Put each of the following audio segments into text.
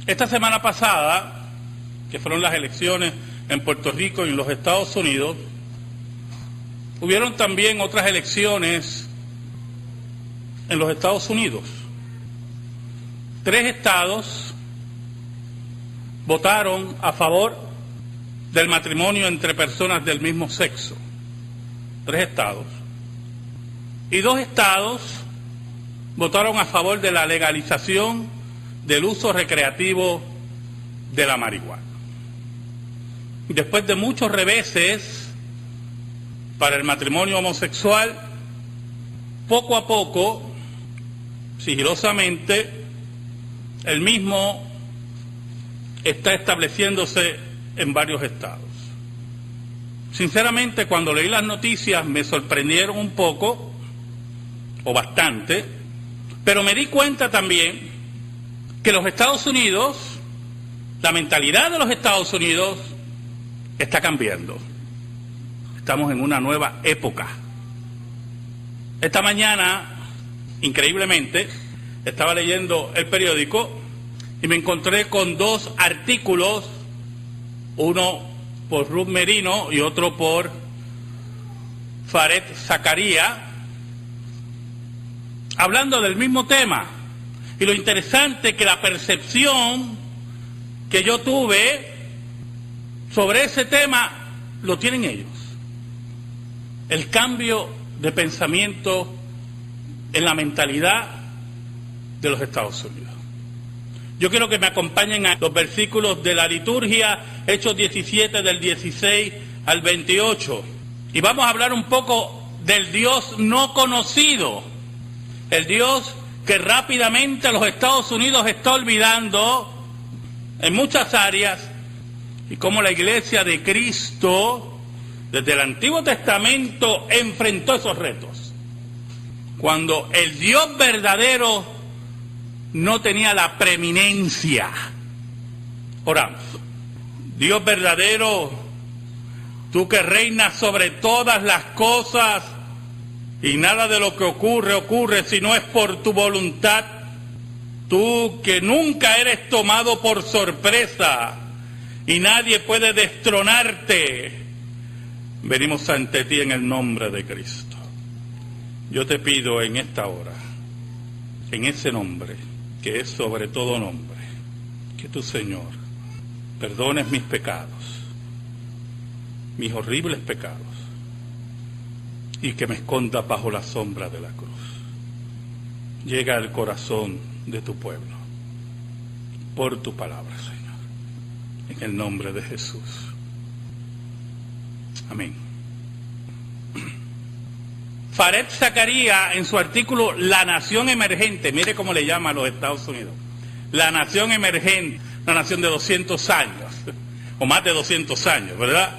Esta semana pasada, que fueron las elecciones en Puerto Rico y en los Estados Unidos, hubieron también otras elecciones en los Estados Unidos. 3 estados votaron a favor del matrimonio entre personas del mismo sexo. 3 estados. Y 2 estados votaron a favor de la legalización del uso recreativo de la marihuana. Después de muchos reveses para el matrimonio homosexual, poco a poco, sigilosamente, el mismo está estableciéndose en varios estados. Sinceramente, cuando leí las noticias me sorprendieron un poco, o bastante, pero me di cuenta también que los Estados Unidos, la mentalidad de los Estados Unidos está cambiando. Estamos en una nueva época. Esta mañana, increíblemente, estaba leyendo el periódico y me encontré con 2 artículos, uno por Ruth Merino y otro por Fareed Zakaria, hablando del mismo tema. Y lo interesante es que la percepción que yo tuve sobre ese tema lo tienen ellos. El cambio de pensamiento en la mentalidad de los Estados Unidos. Yo quiero que me acompañen a los versículos de la liturgia, Hechos 17 del 16 al 28. Y vamos a hablar un poco del Dios no conocido, el Dios que rápidamente los Estados Unidos está olvidando en muchas áreas, y cómo la Iglesia de Cristo, desde el Antiguo Testamento, enfrentó esos retos. Cuando el Dios verdadero no tenía la preeminencia. Oramos. Dios verdadero, tú que reinas sobre todas las cosas, y nada de lo que ocurre si no es por tu voluntad. Tú que nunca eres tomado por sorpresa y nadie puede destronarte. Venimos ante ti en el nombre de Cristo. Yo te pido en esta hora, en ese nombre que es sobre todo nombre, que tú, Señor, perdones mis pecados, mis horribles pecados, y que me esconda bajo la sombra de la cruz. Llega al corazón de tu pueblo, por tu palabra, Señor, en el nombre de Jesús. Amén. Fareed Zakaria, en su artículo La Nación Emergente, mire cómo le llama a los Estados Unidos, la nación emergente, una nación de 200 años, o más de 200 años, ¿verdad?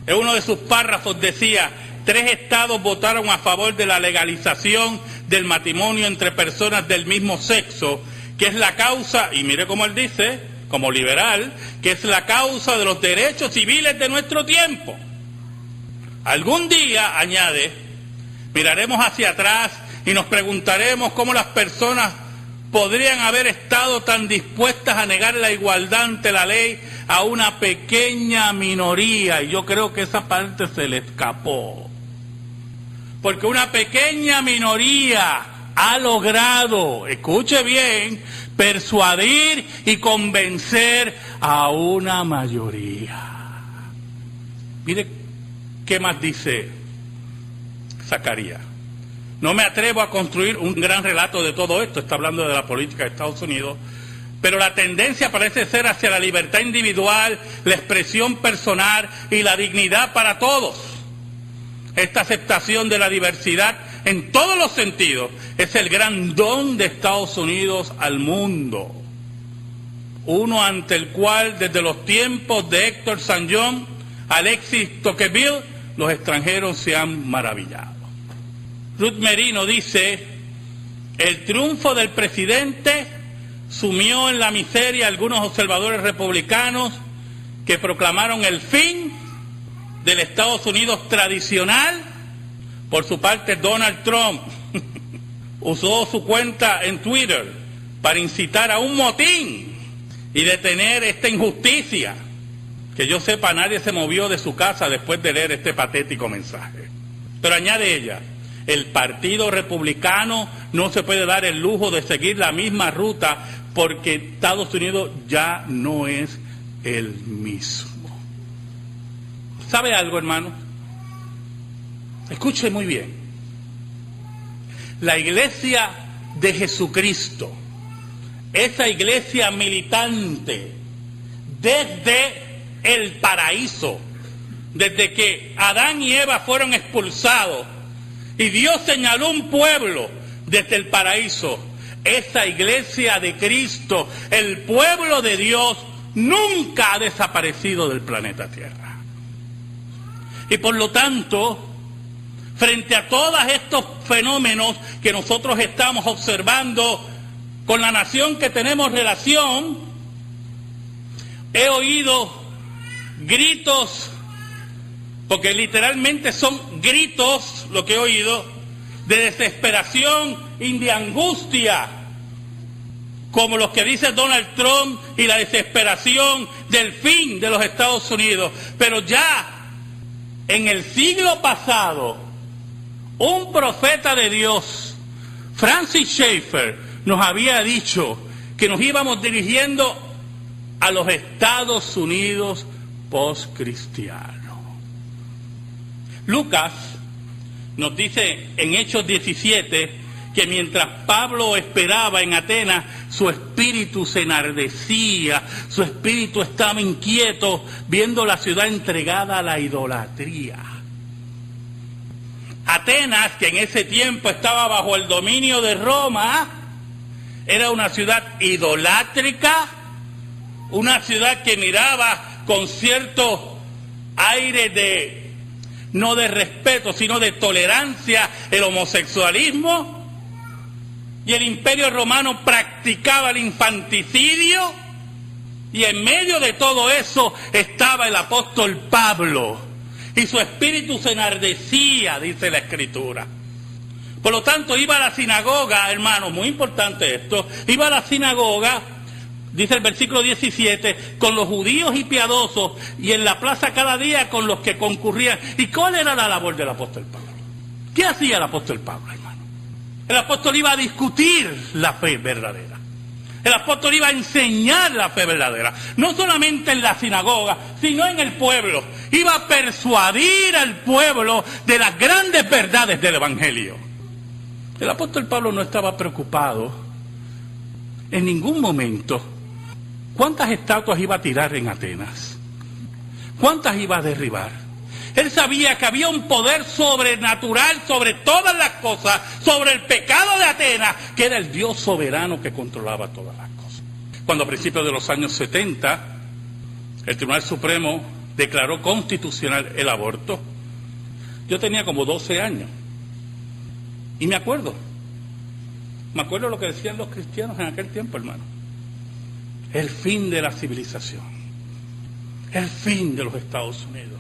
En uno de sus párrafos decía: 3 estados votaron a favor de la legalización del matrimonio entre personas del mismo sexo, que es la causa, y mire cómo él dice, como liberal, que es la causa de los derechos civiles de nuestro tiempo. Algún día, añade, miraremos hacia atrás y nos preguntaremos cómo las personas podrían haber estado tan dispuestas a negar la igualdad ante la ley a una pequeña minoría, y yo creo que esa parte se le escapó. Porque una pequeña minoría ha logrado, escuche bien, persuadir y convencer a una mayoría. Mire qué más dice Zakaria. No me atrevo a construir un gran relato de todo esto, está hablando de la política de Estados Unidos, pero la tendencia parece ser hacia la libertad individual, la expresión personal y la dignidad para todos. Esta aceptación de la diversidad en todos los sentidos es el gran don de Estados Unidos al mundo. Uno ante el cual desde los tiempos de Héctor St. John, Alexis Tocqueville, los extranjeros se han maravillado. Ruth Merino dice: el triunfo del presidente sumió en la miseria a algunos observadores republicanos que proclamaron el fin del Estados Unidos tradicional. Por su parte, Donald Trump usó su cuenta en Twitter para incitar a un motín y detener esta injusticia. Que yo sepa, nadie se movió de su casa después de leer este patético mensaje. Pero añade ella, el Partido Republicano no se puede dar el lujo de seguir la misma ruta porque Estados Unidos ya no es el mismo. ¿Sabe algo, hermano? Escuche muy bien. La iglesia de Jesucristo, esa iglesia militante, desde el paraíso, desde que Adán y Eva fueron expulsados y Dios señaló un pueblo desde el paraíso, esa iglesia de Cristo, el pueblo de Dios, nunca ha desaparecido del planeta Tierra. Y por lo tanto, frente a todos estos fenómenos que nosotros estamos observando con la nación que tenemos relación, he oído gritos, porque literalmente son gritos lo que he oído, de desesperación y de angustia, como los que dice Donald Trump y la desesperación del fin de los Estados Unidos. Pero ya en el siglo pasado, un profeta de Dios, Francis Schaeffer, nos había dicho que nos íbamos dirigiendo a los Estados Unidos postcristiano. Lucas nos dice en Hechos 17 que mientras Pablo esperaba en Atenas, su espíritu se enardecía, su espíritu estaba inquieto viendo la ciudad entregada a la idolatría. Atenas, que en ese tiempo estaba bajo el dominio de Roma, era una ciudad idolátrica, una ciudad que miraba con cierto aire de, no de respeto, sino de tolerancia, el homosexualismo, y el Imperio Romano practicaba el infanticidio, y en medio de todo eso estaba el apóstol Pablo, y su espíritu se enardecía, dice la Escritura. Por lo tanto, iba a la sinagoga, hermano, muy importante esto, iba a la sinagoga, dice el versículo 17, con los judíos y piadosos, y en la plaza cada día con los que concurrían. ¿Y cuál era la labor del apóstol Pablo? ¿Qué hacía el apóstol Pablo, hermano? El apóstol iba a discutir la fe verdadera. El apóstol iba a enseñar la fe verdadera. No solamente en la sinagoga, sino en el pueblo. Iba a persuadir al pueblo de las grandes verdades del Evangelio. El apóstol Pablo no estaba preocupado en ningún momento cuántas estatuas iba a tirar en Atenas, cuántas iba a derribar. Él sabía que había un poder sobrenatural sobre todas las cosas, sobre el pecado de Atenas, que era el Dios soberano que controlaba todas las cosas. Cuando a principios de los años 70, el Tribunal Supremo declaró constitucional el aborto, yo tenía como 12 años. Y me acuerdo lo que decían los cristianos en aquel tiempo, hermano. El fin de la civilización, el fin de los Estados Unidos,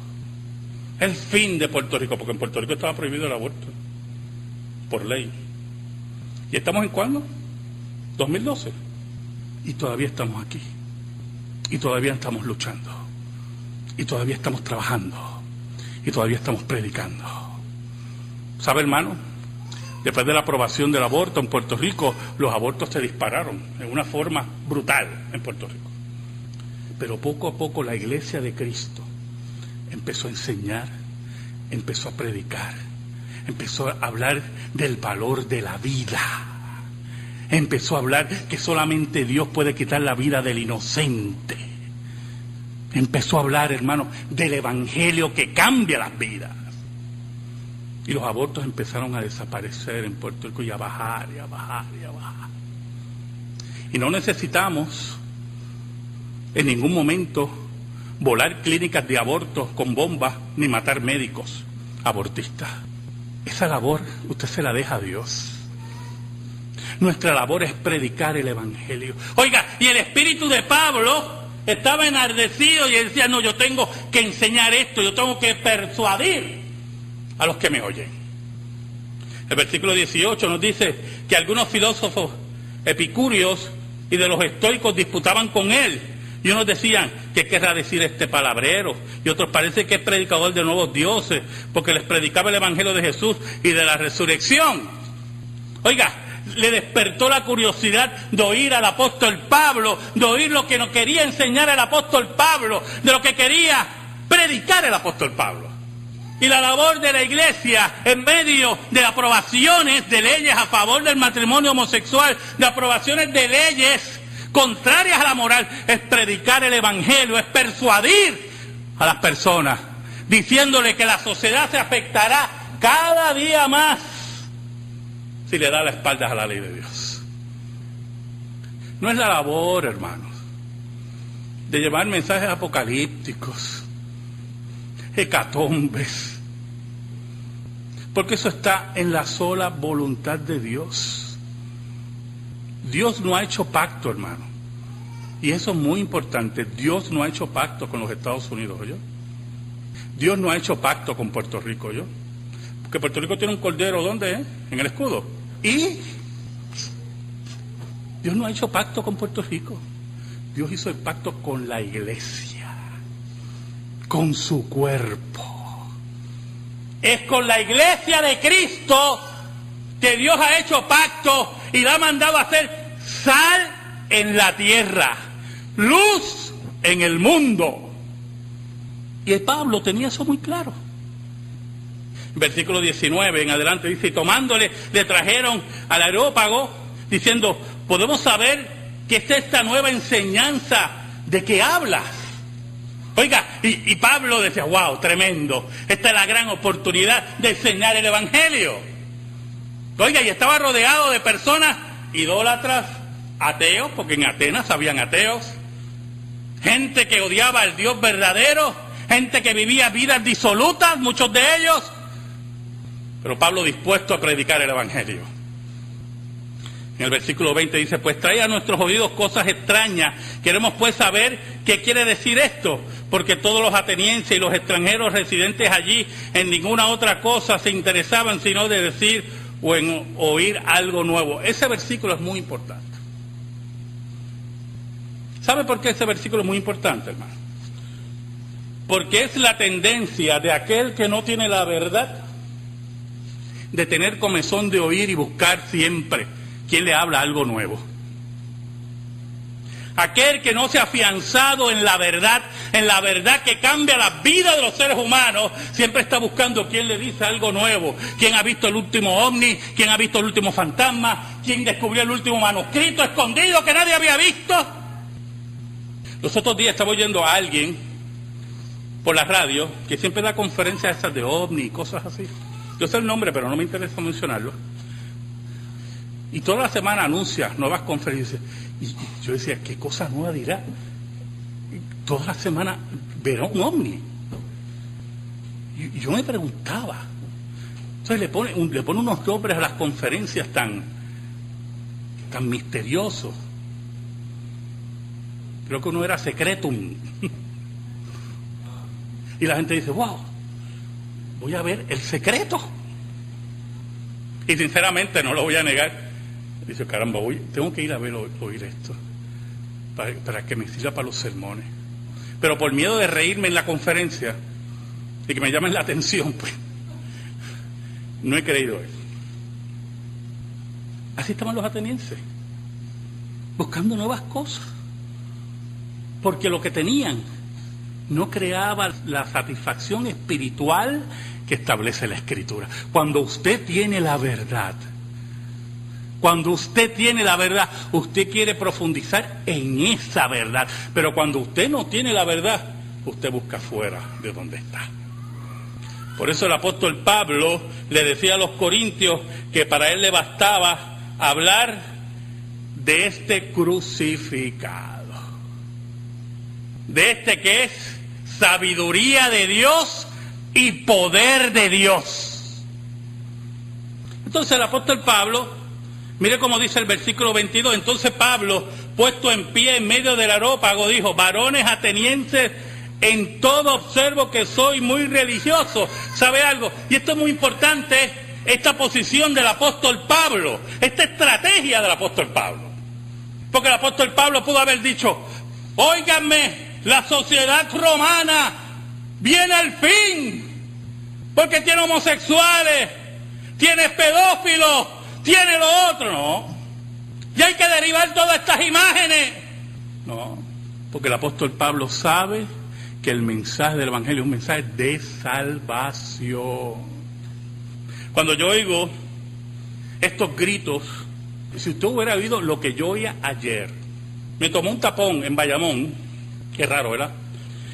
el fin de Puerto Rico, porque en Puerto Rico estaba prohibido el aborto, por ley. ¿Y estamos en cuándo? 2012. Y todavía estamos aquí. Y todavía estamos luchando. Y todavía estamos trabajando. Y todavía estamos predicando. ¿Sabe, hermano? Después de la aprobación del aborto en Puerto Rico, los abortos se dispararon en una forma brutal en Puerto Rico. Pero poco a poco la iglesia de Cristo empezó a enseñar, empezó a predicar, empezó a hablar del valor de la vida. Empezó a hablar que solamente Dios puede quitar la vida del inocente. Empezó a hablar, hermano, del evangelio que cambia las vidas. Y los abortos empezaron a desaparecer en Puerto Rico y a bajar, y a bajar, y a bajar. Y no necesitamos en ningún momento volar clínicas de abortos con bombas ni matar médicos abortistas. Esa labor usted se la deja a Dios. Nuestra labor es predicar el evangelio. Oiga, y el espíritu de Pablo estaba enardecido y él decía, no, yo tengo que enseñar esto, yo tengo que persuadir a los que me oyen. El versículo 18 nos dice que algunos filósofos epicúreos y de los estoicos disputaban con él. Y unos decían, ¿qué querrá decir este palabrero? Y otros, parece que es predicador de nuevos dioses, porque les predicaba el evangelio de Jesús y de la resurrección. Oiga, le despertó la curiosidad de oír al apóstol Pablo, de oír lo que nos quería enseñar el apóstol Pablo, de lo que quería predicar el apóstol Pablo. Y la labor de la iglesia en medio de aprobaciones de leyes a favor del matrimonio homosexual, de aprobaciones de leyes contrarias a la moral, es predicar el evangelio, es persuadir a las personas, diciéndole que la sociedad se afectará cada día más si le da la espalda a la ley de Dios. No es la labor, hermanos, de llevar mensajes apocalípticos, hecatombes, porque eso está en la sola voluntad de Dios. Dios no ha hecho pacto, hermano, y eso es muy importante. Dios no ha hecho pacto con los Estados Unidos, ¿oyó? Dios no ha hecho pacto con Puerto Rico, ¿oyó? Porque Puerto Rico tiene un cordero, ¿dónde? En el escudo. Y Dios no ha hecho pacto con Puerto Rico. Dios hizo el pacto con la iglesia, con su cuerpo. Es con la iglesia de Cristo que Dios ha hecho pacto y la ha mandado a hacer sal en la tierra, luz en el mundo. Y el Pablo tenía eso muy claro. Versículo 19 en adelante dice, y tomándole, le trajeron al Areópago, diciendo, ¿podemos saber qué es esta nueva enseñanza de que hablas? Oiga, y Pablo decía, wow, tremendo, esta es la gran oportunidad de enseñar el evangelio. Oiga, y estaba rodeado de personas idólatras, ateos, porque en Atenas habían ateos, gente que odiaba al Dios verdadero, gente que vivía vidas disolutas, muchos de ellos, pero Pablo dispuesto a predicar el evangelio. En el versículo 20 dice, pues trae a nuestros oídos cosas extrañas. Queremos pues saber qué quiere decir esto, porque todos los atenienses y los extranjeros residentes allí en ninguna otra cosa se interesaban sino de decir o en oír algo nuevo. Ese versículo es muy importante. ¿Sabe por qué ese versículo es muy importante, hermano? Porque es la tendencia de aquel que no tiene la verdad de tener comezón de oír y buscar siempre quién le habla algo nuevo. Aquel que no se ha afianzado en la verdad que cambia la vida de los seres humanos, siempre está buscando quién le dice algo nuevo, quién ha visto el último ovni, quién ha visto el último fantasma, quién descubrió el último manuscrito escondido que nadie había visto. Los otros días estaba oyendo a alguien por la radio que siempre da conferencias esas de ovni y cosas así. Yo sé el nombre, pero no me interesa mencionarlo. Y toda la semana anuncia nuevas conferencias. Y yo decía, ¿qué cosa nueva dirá? Y toda la semana verá un ovni. Y yo me preguntaba. Entonces le pone unos nombres a las conferencias tan misteriosos. Creo que uno era Secretum. Y la gente dice, wow, voy a ver el secreto. Y sinceramente no lo voy a negar. Dice, caramba, tengo que ir a ver oír esto para que me sirva para los sermones. Pero por miedo de reírme en la conferencia y que me llamen la atención, pues no he querido ir. Así estaban los atenienses, buscando nuevas cosas, porque lo que tenían no creaba la satisfacción espiritual que establece la Escritura. Cuando usted tiene la verdad, usted quiere profundizar en esa verdad. Pero cuando usted no tiene la verdad, usted busca fuera de donde está. Por eso el apóstol Pablo le decía a los corintios que para él le bastaba hablar de este crucificado, de este que es sabiduría de Dios y poder de Dios. Entonces el apóstol Pablo, mire cómo dice el versículo 22, entonces Pablo, puesto en pie en medio del Areópago, dijo, varones atenienses, en todo observo que soy muy religioso. ¿Sabe algo? Y esto es muy importante, esta posición del apóstol Pablo, esta estrategia del apóstol Pablo. Porque el apóstol Pablo pudo haber dicho, óiganme, la sociedad romana viene al fin, porque tiene homosexuales, tiene pedófilos, tiene lo otro. No, y hay que derivar todas estas imágenes. No, porque el apóstol Pablo sabe que el mensaje del evangelio es un mensaje de salvación. Cuando yo oigo estos gritos, si usted hubiera oído lo que yo oía ayer, me tomó un tapón en Bayamón, qué raro, ¿verdad?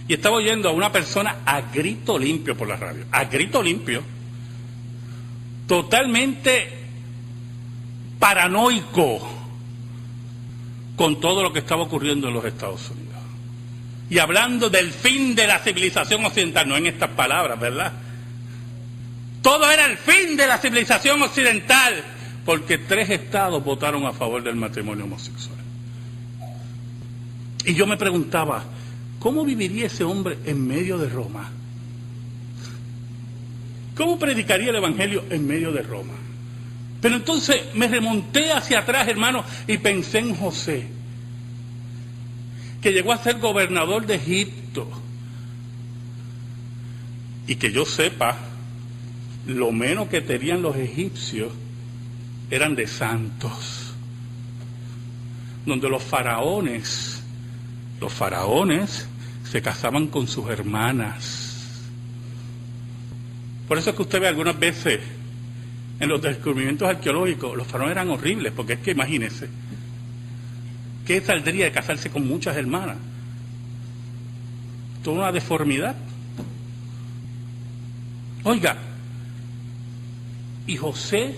Y estaba oyendo a una persona a grito limpio por la radio, a grito limpio, totalmente paranoico con todo lo que estaba ocurriendo en los Estados Unidos. Y hablando del fin de la civilización occidental, no en estas palabras, ¿verdad? Todo era el fin de la civilización occidental, porque 3 estados votaron a favor del matrimonio homosexual. Y yo me preguntaba, ¿cómo viviría ese hombre en medio de Roma? ¿Cómo predicaría el evangelio en medio de Roma? Pero entonces me remonté hacia atrás, hermano, y pensé en José, que llegó a ser gobernador de Egipto. Y que yo sepa, lo menos que tenían los egipcios eran de santos. Donde los faraones se casaban con sus hermanas. Por eso es que usted ve algunas veces en los descubrimientos arqueológicos, los faraones eran horribles, porque es que imagínense, ¿qué saldría de casarse con muchas hermanas? Toda una deformidad. Oiga, y José,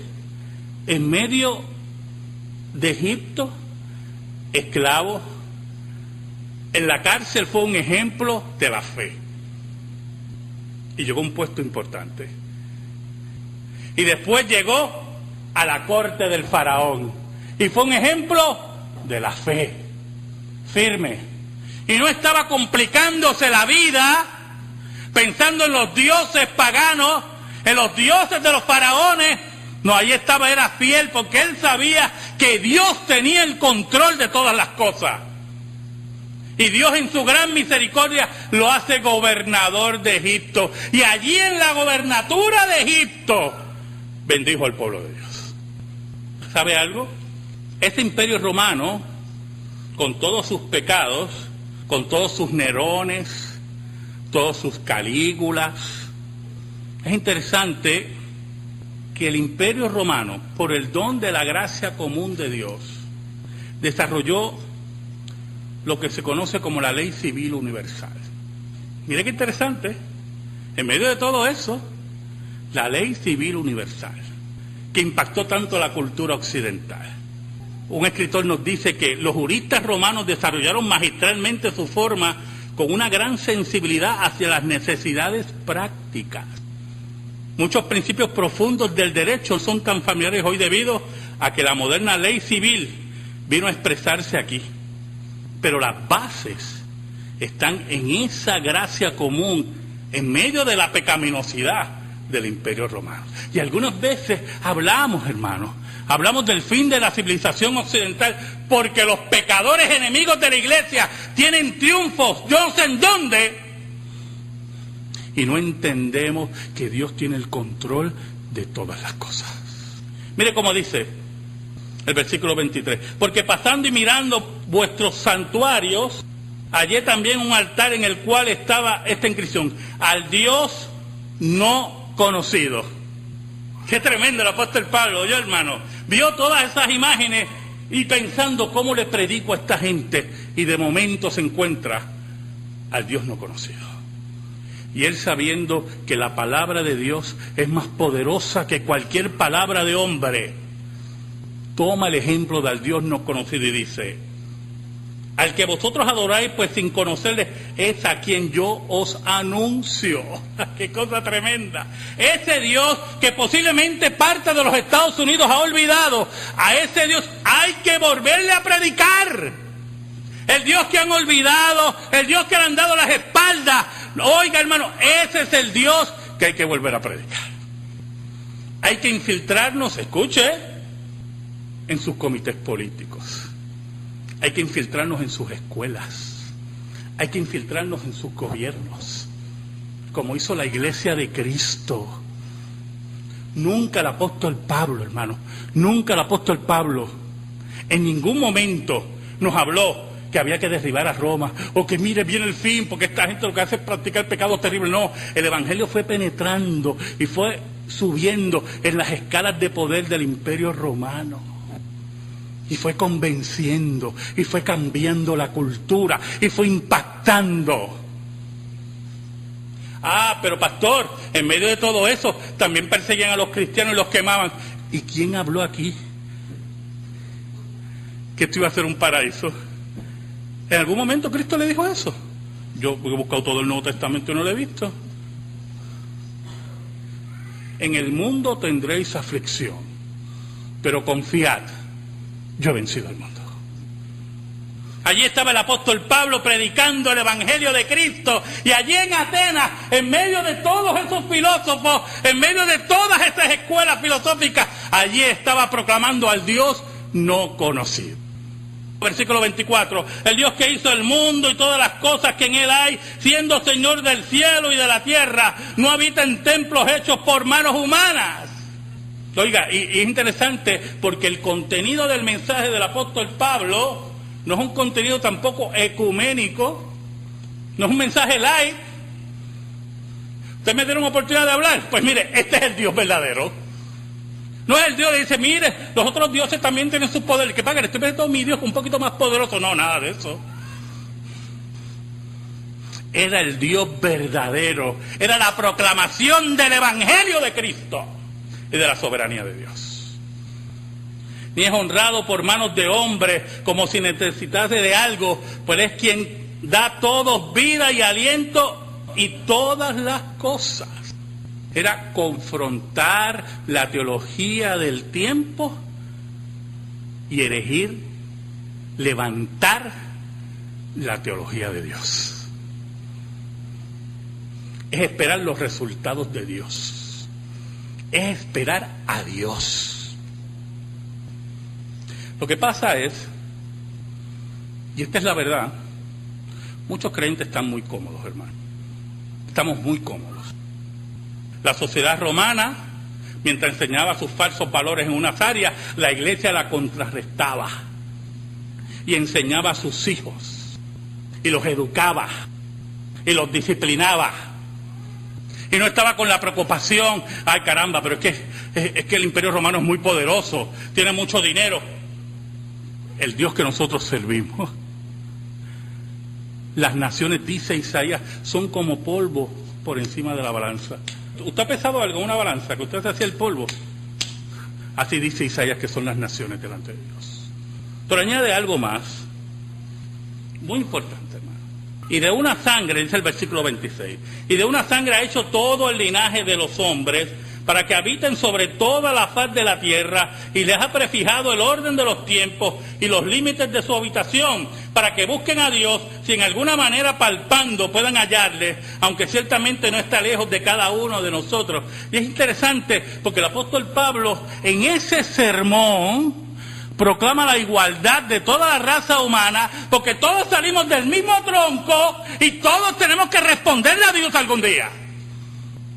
en medio de Egipto, esclavo, en la cárcel, fue un ejemplo de la fe. Y llegó a un puesto importante. Y después llegó a la corte del faraón. Y fue un ejemplo de la fe, firme. Y no estaba complicándose la vida pensando en los dioses paganos, en los dioses de los faraones. No, ahí estaba, era fiel, porque él sabía que Dios tenía el control de todas las cosas. Y Dios en su gran misericordia lo hace gobernador de Egipto. Y allí en la gobernatura de Egipto bendijo al pueblo de Dios. ¿Sabe algo? Este imperio romano, con todos sus pecados, con todos sus Nerones, todos sus Calígulas, es interesante que el imperio romano, por el don de la gracia común de Dios, desarrolló lo que se conoce como la ley civil universal. Mire qué interesante, en medio de todo eso, la ley civil universal, que impactó tanto la cultura occidental. Un escritor nos dice que los juristas romanos desarrollaron magistralmente su forma con una gran sensibilidad hacia las necesidades prácticas. Muchos principios profundos del derecho son tan familiares hoy debido a que la moderna ley civil vino a expresarse aquí. Pero las bases están en esa gracia común, en medio de la pecaminosidad del imperio romano. Y algunas veces hablamos, hermanos, hablamos del fin de la civilización occidental porque los pecadores enemigos de la iglesia tienen triunfos, yo no sé en dónde, y no entendemos que Dios tiene el control de todas las cosas. Mire cómo dice el versículo 23, porque pasando y mirando vuestros santuarios, hallé también un altar en el cual estaba esta inscripción: al Dios no conocido. Qué tremendo el apóstol Pablo, yo hermano, vio todas esas imágenes y pensando cómo le predico a esta gente, y de momento se encuentra al Dios no conocido. Y él, sabiendo que la palabra de Dios es más poderosa que cualquier palabra de hombre, toma el ejemplo del Dios no conocido y dice: al que vosotros adoráis, pues sin conocerle, es a quien yo os anuncio. ¡Qué cosa tremenda! Ese Dios que posiblemente parte de los Estados Unidos ha olvidado, a ese Dios hay que volverle a predicar. El Dios que han olvidado, el Dios que le han dado las espaldas. Oiga, hermano, ese es el Dios que hay que volver a predicar. Hay que infiltrarnos, escuche, en sus comités políticos. Hay que infiltrarnos en sus escuelas. Hay que infiltrarnos en sus gobiernos, como hizo la Iglesia de Cristo. Nunca el apóstol Pablo, hermano, nunca el apóstol Pablo en ningún momento nos habló que había que derribar a Roma, o que mire, viene el fin, porque esta gente lo que hace es practicar pecados terribles. No, el Evangelio fue penetrando y fue subiendo en las escalas de poder del Imperio Romano. Y fue convenciendo, y fue cambiando la cultura, y fue impactando. Ah, pero pastor, en medio de todo eso, también perseguían a los cristianos y los quemaban. ¿Y quién habló aquí que esto iba a ser un paraíso? ¿En algún momento Cristo le dijo eso? Yo he buscado todo el Nuevo Testamento y no lo he visto. En el mundo tendréis aflicción, pero confiad, yo he vencido al mundo. Allí estaba el apóstol Pablo predicando el Evangelio de Cristo, y allí en Atenas, en medio de todos esos filósofos, en medio de todas esas escuelas filosóficas, allí estaba proclamando al Dios no conocido. Versículo 24, el Dios que hizo el mundo y todas las cosas que en él hay, siendo Señor del cielo y de la tierra, no habita en templos hechos por manos humanas. Oiga, y es interesante porque el contenido del mensaje del apóstol Pablo no es un contenido tampoco ecuménico, no es un mensaje light. ¿Ustedes me dieron oportunidad de hablar? Pues mire, este es el Dios verdadero. No es el Dios que dice, mire, los otros dioses también tienen sus poderes. ¿Qué pasa? Estoy viendo mi Dios un poquito más poderoso. No, nada de eso. Era el Dios verdadero. Era la proclamación del Evangelio de Cristo y de la soberanía de Dios. Ni es honrado por manos de hombres como si necesitase de algo, pues es quien da a todos vida y aliento y todas las cosas. Era confrontar la teología del tiempo y erigir, levantar la teología de Dios. Es esperar los resultados de Dios. Es esperar a Dios. Lo que pasa es, y esta es la verdad, muchos creyentes están muy cómodos, hermano. Estamos muy cómodos. La sociedad romana, mientras enseñaba sus falsos valores en unas áreas, la iglesia la contrarrestaba y enseñaba a sus hijos y los educaba y los disciplinaba. Y no estaba con la preocupación, ay caramba, pero es que el Imperio Romano es muy poderoso, tiene mucho dinero. El Dios que nosotros servimos, las naciones, dice Isaías, son como polvo por encima de la balanza. ¿Usted ha pesado algo en una balanza? Que usted se hacía el polvo. Así dice Isaías que son las naciones delante de Dios. Pero añade algo más, muy importante, hermano. Y de una sangre, dice el versículo 26, y de una sangre ha hecho todo el linaje de los hombres, para que habiten sobre toda la faz de la tierra, y les ha prefijado el orden de los tiempos y los límites de su habitación, para que busquen a Dios, si en alguna manera palpando puedan hallarle, aunque ciertamente no está lejos de cada uno de nosotros. Y es interesante, porque el apóstol Pablo, en ese sermón, proclama la igualdad de toda la raza humana, porque todos salimos del mismo tronco, y todos tenemos que responderle a Dios algún día.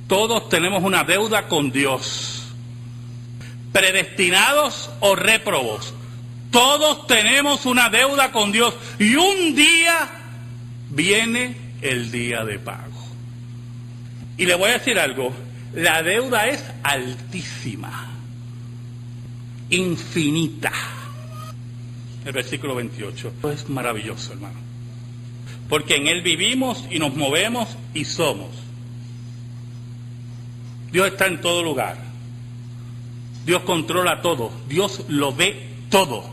Todos tenemos una deuda con Dios, predestinados o réprobos. Todos tenemos una deuda con Dios, y un día viene el día de pago. Y le voy a decir algo, la deuda es altísima, infinita. El versículo 28 es maravilloso, hermano, porque en Él vivimos y nos movemos y somos. Dios está en todo lugar. Dios controla todo. Dios lo ve todo.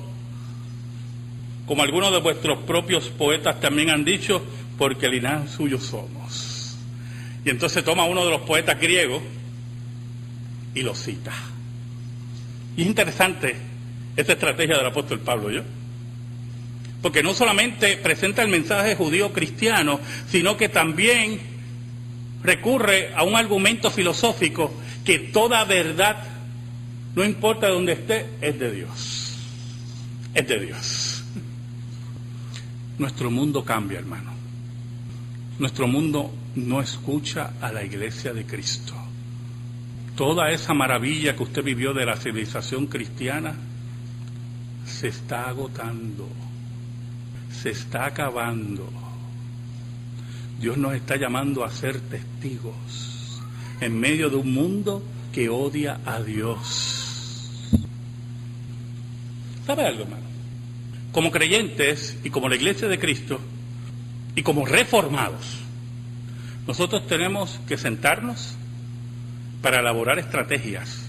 Como algunos de vuestros propios poetas también han dicho, porque linaje suyo somos. Y entonces toma uno de los poetas griegos y lo cita. Y es interesante esta estrategia del apóstol Pablo, ¿yo? Porque no solamente presenta el mensaje judío cristiano, sino que también recurre a un argumento filosófico que toda verdad, no importa dónde esté, es de Dios. Es de Dios. Nuestro mundo cambia, hermano. Nuestro mundo no escucha a la iglesia de Cristo. Toda esa maravilla que usted vivió de la civilización cristiana se está agotando, se está acabando. Dios nos está llamando a ser testigos en medio de un mundo que odia a Dios. ¿Sabe algo, hermano? Como creyentes y como la iglesia de Cristo y como reformados, nosotros tenemos que sentarnos para elaborar estrategias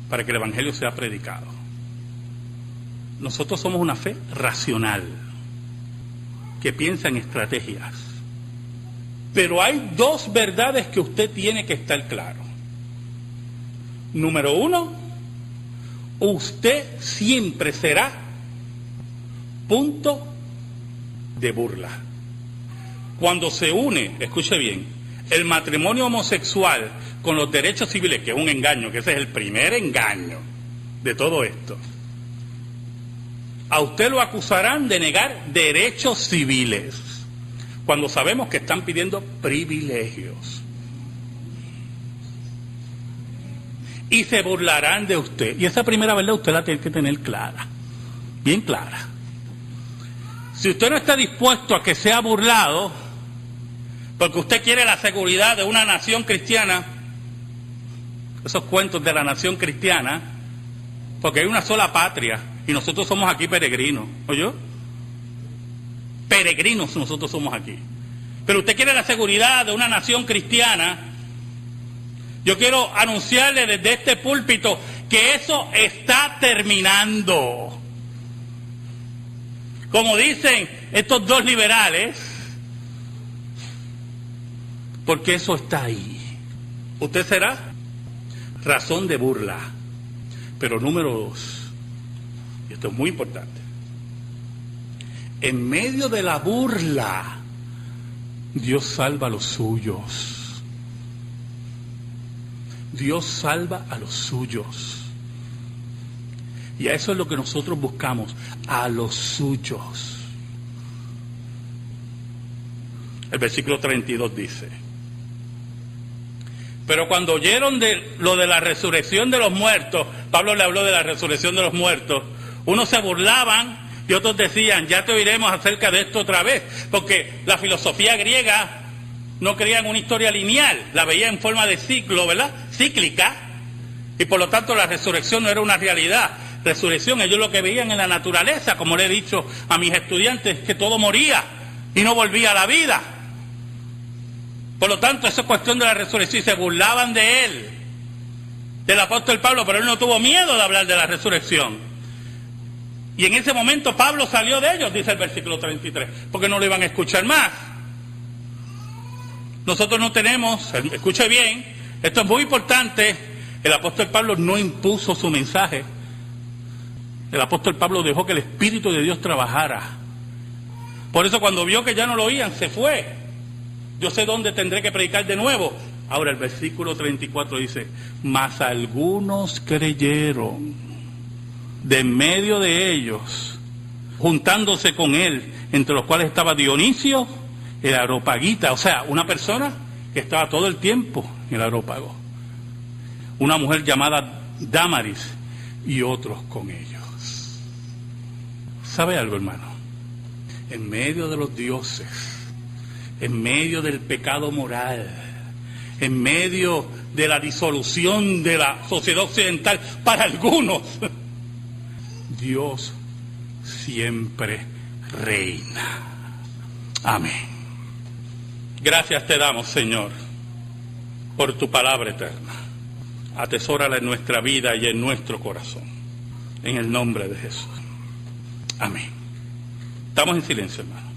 para que el evangelio sea predicado. Nosotros somos una fe racional que piensa en estrategias. Pero hay dos verdades que usted tiene que estar claro. Número uno, usted siempre será punto de burla. Cuando se une, escuche bien, el matrimonio homosexual con los derechos civiles, que es un engaño, que ese es el primer engaño de todo esto, a usted lo acusarán de negar derechos civiles, cuando sabemos que están pidiendo privilegios. Y se burlarán de usted. Y esa primera verdad usted la tiene que tener clara, bien clara. Si usted no está dispuesto a que sea burlado, porque usted quiere la seguridad de una nación cristiana, esos cuentos de la nación cristiana, porque hay una sola patria y nosotros somos aquí peregrinos, ¿oyó? Peregrinos nosotros somos aquí. Pero usted quiere la seguridad de una nación cristiana. Yo quiero anunciarle desde este púlpito que eso está terminando. Como dicen estos dos liberales, porque eso está ahí. Usted será razón de burla. Pero número dos, y esto es muy importante, en medio de la burla, Dios salva a los suyos. Dios salva a los suyos. Y a eso es lo que nosotros buscamos, a los suyos. El versículo 32 dice: pero cuando oyeron de lo de la resurrección de los muertos, Pablo le habló de la resurrección de los muertos, unos se burlaban y otros decían, ya te oiremos acerca de esto otra vez, porque la filosofía griega no creía en una historia lineal, la veía en forma de ciclo, ¿verdad? Cíclica, y por lo tanto la resurrección no era una realidad. Resurrección, ellos lo que veían en la naturaleza, como le he dicho a mis estudiantes, que todo moría y no volvía a la vida. Por lo tanto, eso es cuestión de la resurrección, y se burlaban de él, del apóstol Pablo, pero él no tuvo miedo de hablar de la resurrección. Y en ese momento Pablo salió de ellos, dice el versículo 33, porque no lo iban a escuchar más. Nosotros no tenemos, escuche bien, esto es muy importante, el apóstol Pablo no impuso su mensaje. El apóstol Pablo dejó que el Espíritu de Dios trabajara. Por eso cuando vio que ya no lo oían, se fue. Yo sé dónde tendré que predicar de nuevo. Ahora el versículo 34 dice, mas algunos creyeron de en medio de ellos, juntándose con él, entre los cuales estaba Dionisio, el Areopagita, o sea, una persona que estaba todo el tiempo en el Areópago, una mujer llamada Dámaris y otros con ellos. ¿Sabe algo, hermano? En medio de los dioses, en medio del pecado moral, en medio de la disolución de la sociedad occidental, para algunos, Dios siempre reina. Amén. Gracias te damos, Señor, por tu palabra eterna. Atesórala en nuestra vida y en nuestro corazón. En el nombre de Jesús. Amén. Estamos en silencio, hermano.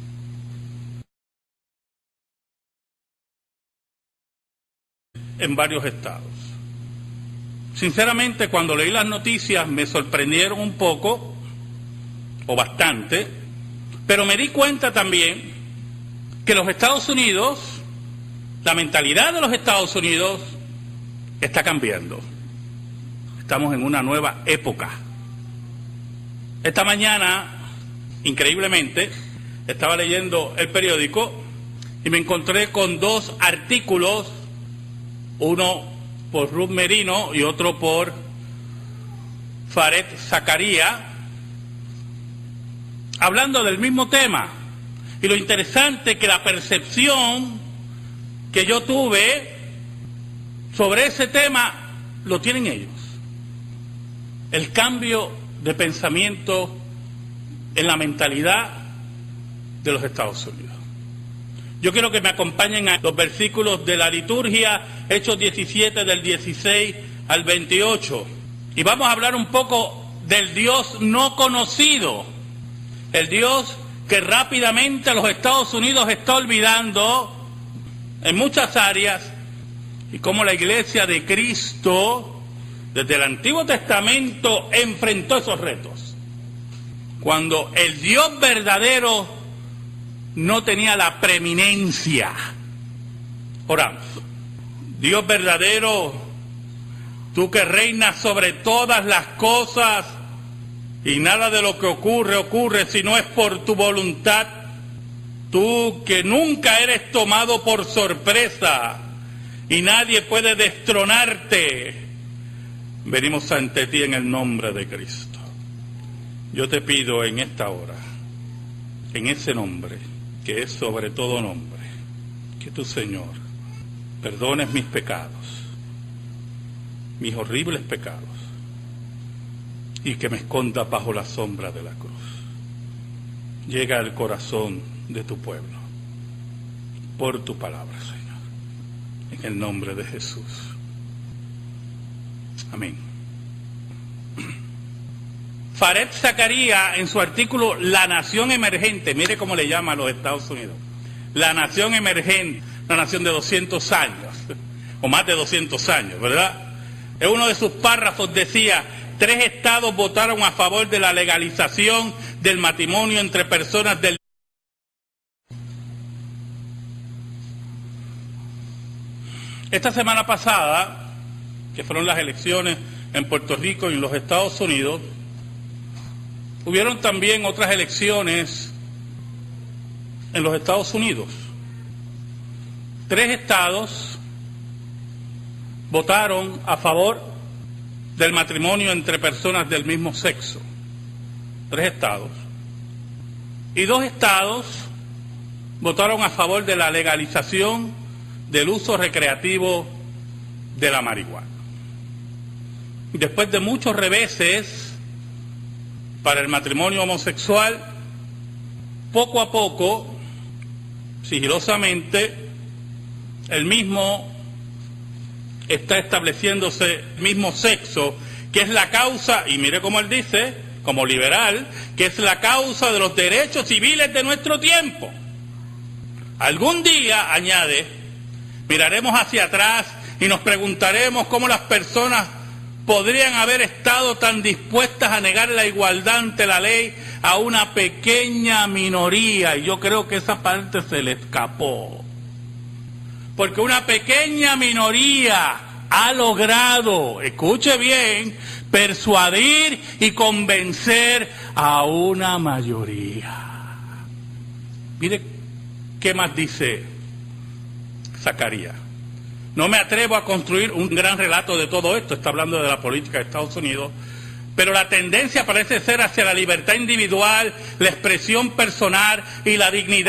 En varios estados. Sinceramente, cuando leí las noticias me sorprendieron un poco, o bastante, pero me di cuenta también que los Estados Unidos, la mentalidad de los Estados Unidos está cambiando. Estamos en una nueva época. Esta mañana, increíblemente, estaba leyendo el periódico y me encontré con dos artículos, uno por Ruth Merino y otro por Faret Zakaria, hablando del mismo tema. Y lo interesante es que la percepción que yo tuve sobre ese tema lo tienen ellos. El cambio de pensamiento en la mentalidad de los Estados Unidos. Yo quiero que me acompañen a los versículos de la liturgia, Hechos 17 del 16 al 28. Y vamos a hablar un poco del Dios no conocido, el Dios que rápidamente los Estados Unidos está olvidando en muchas áreas, y cómo la Iglesia de Cristo, desde el Antiguo Testamento, enfrentó esos retos. Cuando el Dios verdadero no tenía la preeminencia. Oramos. Dios verdadero, tú que reinas sobre todas las cosas, y nada de lo que ocurre si no es por tu voluntad. Tú que nunca eres tomado por sorpresa y nadie puede destronarte. Venimos ante ti en el nombre de Cristo. Yo te pido en esta hora, en ese nombre, que es sobre todo nombre, que tú, Señor, perdones mis pecados, mis horribles pecados, y que me esconda bajo la sombra de la cruz. Llega al corazón de tu pueblo, por tu palabra, Señor, en el nombre de Jesús. Amén. Faret Zakaria, en su artículo La Nación Emergente, mire cómo le llama a los Estados Unidos, la nación emergente, una nación de 200 años, o más de 200 años, ¿verdad? En uno de sus párrafos decía: 3 estados votaron a favor de la legalización del matrimonio entre personas del... Esta semana pasada, que fueron las elecciones en Puerto Rico y en los Estados Unidos, hubieron también otras elecciones en los Estados Unidos. 3 estados votaron a favor del matrimonio entre personas del mismo sexo. 3 estados. Y 2 estados votaron a favor de la legalización del uso recreativo de la marihuana. Después de muchos reveses para el matrimonio homosexual, poco a poco, sigilosamente, el mismo está estableciéndose el mismo sexo, que es la causa, y mire cómo él dice, como liberal, que es la causa de los derechos civiles de nuestro tiempo. Algún día, añade, miraremos hacia atrás y nos preguntaremos cómo las personas podrían haber estado tan dispuestas a negar la igualdad ante la ley a una pequeña minoría, y yo creo que esa parte se le escapó. Porque una pequeña minoría ha logrado, escuche bien, persuadir y convencer a una mayoría. Mire qué más dice Zakaria. No me atrevo a construir un gran relato de todo esto, está hablando de la política de Estados Unidos, pero la tendencia parece ser hacia la libertad individual, la expresión personal y la dignidad